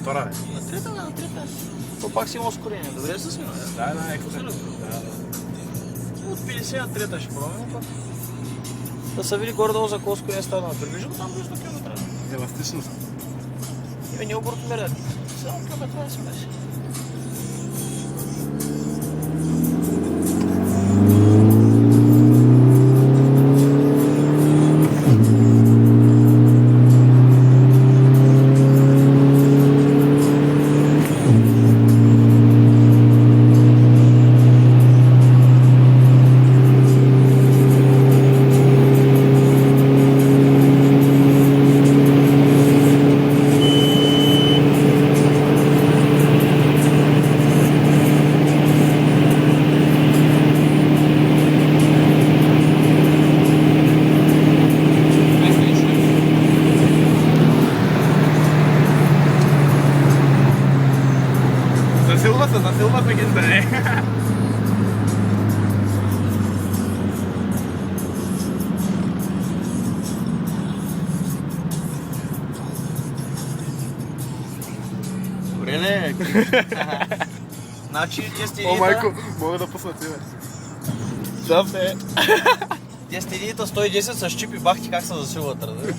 втора, бе. На трета, на трета. То пак си има ускорение. Добре се сме, Да, екстрено. От 50 на трета ще пробваме пак. Да се види горе-долу за колко ускорение става. Приближително там близо километра. Еластичност. Не оборотомерят. Само към това си беше. Засилва се ги знае. Добре ли? Значи те стериите... О, майко, мога да пусна тебе. Да, бе. Те стериите 110 с чип и бахти как се засилват, разбира.